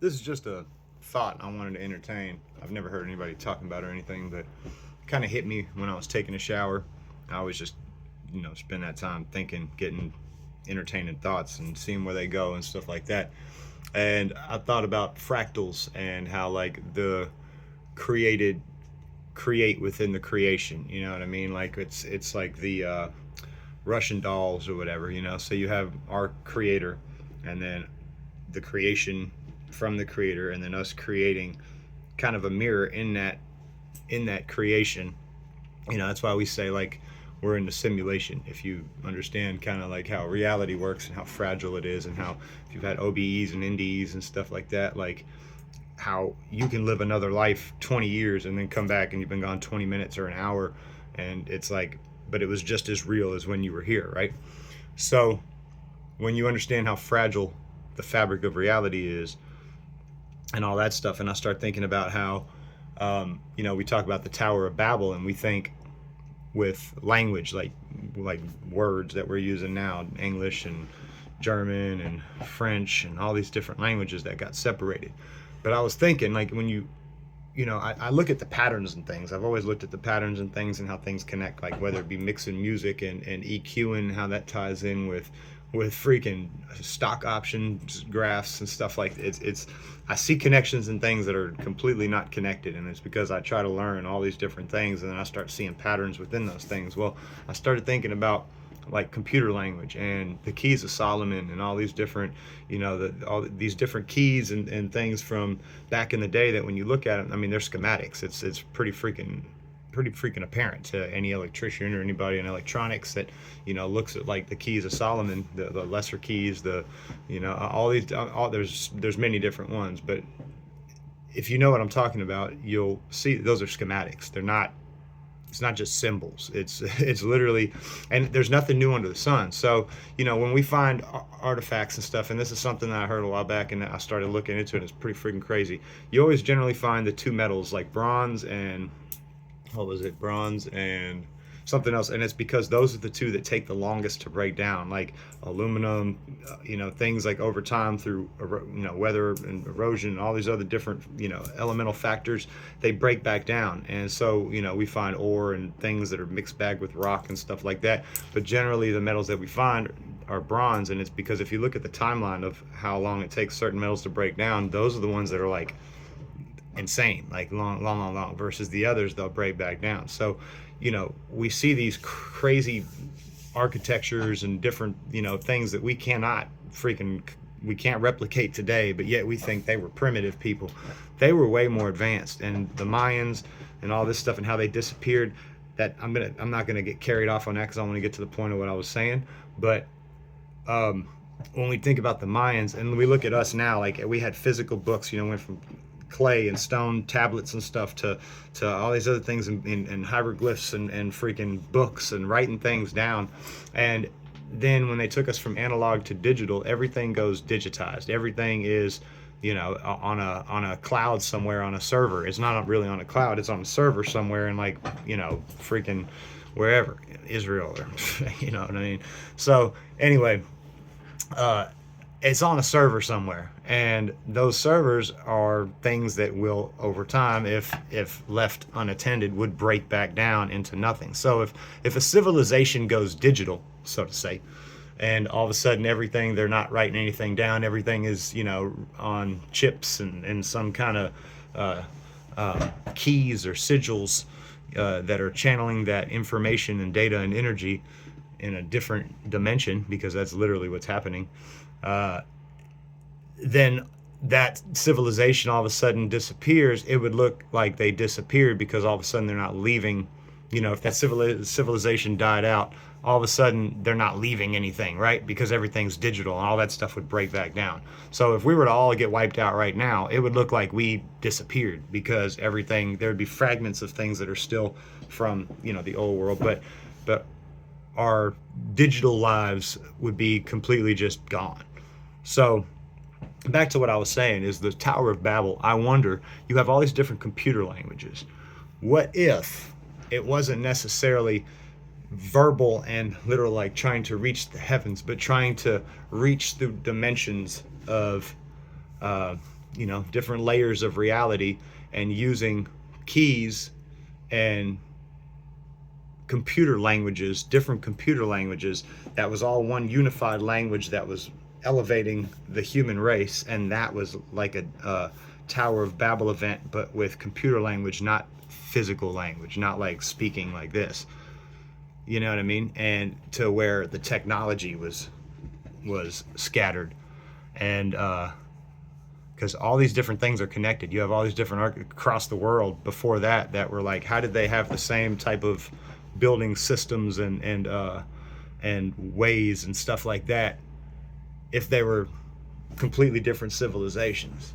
This is just a thought I wanted to entertain. I've never heard anybody talking about it or anything, but it kind of hit me when I was taking a shower. I always just, spend that time thinking, getting entertaining thoughts and seeing where they go and stuff like that. And I thought about fractals and how like the created create within the creation. You know what I mean? Like it's like the Russian dolls or whatever. So you have our creator, and then the creation from the creator, and then us creating kind of a mirror in that creation. That's why we say like we're in the simulation. If you understand kind of like how reality works and how fragile it is, and how if you've had OBEs and NDEs and stuff like that, like how you can live another life 20 years and then come back and you've been gone 20 minutes or an hour, and it's like, but it was just as real as when you were here, right? So when you understand how fragile the fabric of reality is and all that stuff, and I start thinking about how we talk about the Tower of Babel, and we think with language like words that we're using now, English and German and French and all these different languages that got separated. But I was thinking, like, when I look at the patterns and things. I've always looked at the patterns and things and how things connect, like whether it be mixing music and EQing, how that ties in with freaking stock options graphs and stuff like that. It's I see connections and things that are completely not connected, and it's because I try to learn all these different things, and then I start seeing patterns within those things. Well, I started thinking about like computer language and the keys of Solomon and all these different, all these different keys and things from back in the day that when you look at them, I mean, they're schematics. It's pretty freaking apparent to any electrician or anybody in electronics that looks at like the keys of Solomon, the lesser keys, there's many different ones, but if you know what I'm talking about, you'll see those are schematics. It's not just symbols. It's literally, and there's nothing new under the sun. So when we find artifacts and stuff, and this is something that I heard a while back, and I started looking into it, it's pretty freaking crazy. You always generally find the two metals, like bronze and what was it, bronze and something else, and it's because those are the two that take the longest to break down, like aluminum, things like over time through weather and erosion and all these other different elemental factors, they break back down. And so we find ore and things that are mixed bag with rock and stuff like that, but generally the metals that we find are bronze. And it's because if you look at the timeline of how long it takes certain metals to break down, those are the ones that are like insane, like long, versus the others, they'll break back down. So we see these crazy architectures and different things that we can't replicate today, but yet we think they were primitive people. They were way more advanced. And the Mayans and all this stuff and how they disappeared, that I'm not gonna get carried off on that because I want to get to the point of what I was saying. But when we think about the Mayans and we look at us now, like we had physical books, went from clay and stone tablets and stuff to all these other things and hieroglyphs and freaking books and writing things down. And then when they took us from analog to digital, everything goes digitized. Everything is on a cloud somewhere, on a server. It's not really on a cloud, it's on a server somewhere in like freaking wherever, Israel, or you know what I mean. So anyway, it's on a server somewhere, and those servers are things that will, over time, if left unattended, would break back down into nothing. So if a civilization goes digital, so to say, and all of a sudden everything, they're not writing anything down, everything is on chips and some kind of keys or sigils that are channeling that information and data and energy in a different dimension, because that's literally what's happening. Then that civilization all of a sudden disappears. It would look like they disappeared because all of a sudden they're not leaving. If that civilization died out, all of a sudden they're not leaving anything, right? Because everything's digital and all that stuff would break back down. So if we were to all get wiped out right now, it would look like we disappeared, because everything, there would be fragments of things that are still from the old world, but our digital lives would be completely just gone. So back to what I was saying is the Tower of Babel. I wonder, you have all these different computer languages. What if it wasn't necessarily verbal and literal, like trying to reach the heavens, but trying to reach through dimensions of different layers of reality, and using keys and different computer languages, that was all one unified language that was elevating the human race. And that was like a Tower of Babel event, but with computer language, not physical language, not like speaking like this. You know what I mean? And to where the technology was scattered, and because all these different things are connected. You have all these different across the world before that were like, how did they have the same type of building systems and ways and stuff like that if they were completely different civilizations?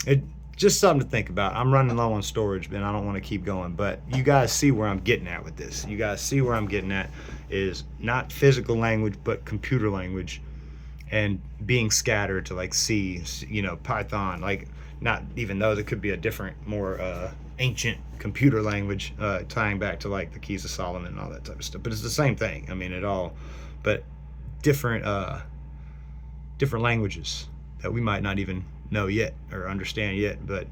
It just something to think about. I'm running low on storage, and I don't want to keep going, but you guys see where I'm getting at with this. You guys see where I'm getting at is not physical language, but computer language, and being scattered to like C, Python, like not even those. It could be a different, more ancient computer language, tying back to like the Keys of Solomon and all that type of stuff. But it's the same thing. I mean, but different languages that we might not even know yet or understand yet. But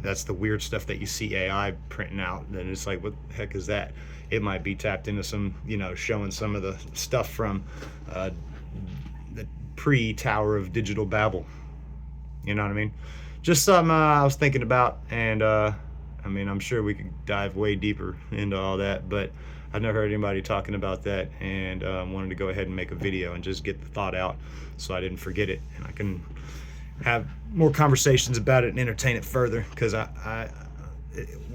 that's the weird stuff that you see AI printing out, and it's like, what the heck is that? It might be tapped into some, showing some of the stuff from the pre-Tower of Digital Babel. You know what I mean? Just something I was thinking about, and I'm sure we could dive way deeper into all that, but I've never heard anybody talking about that, and wanted to go ahead and make a video and just get the thought out so I didn't forget it, and I can have more conversations about it and entertain it further, because I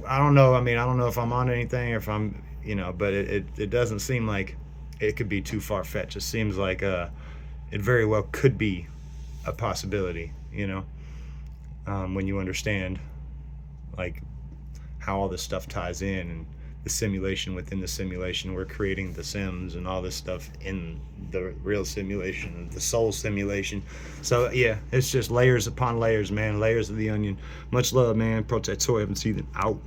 don't know. I don't know if I'm on anything, or if I'm, but it doesn't seem like it could be too far-fetched. It seems like it very well could be a possibility, when you understand like how all this stuff ties in, and the simulation within the simulation. We're creating the sims and all this stuff in the real simulation, the soul simulation. So yeah, it's just layers upon layers, man. Layers of the onion. Much love, man. Protector, haven't seen it out.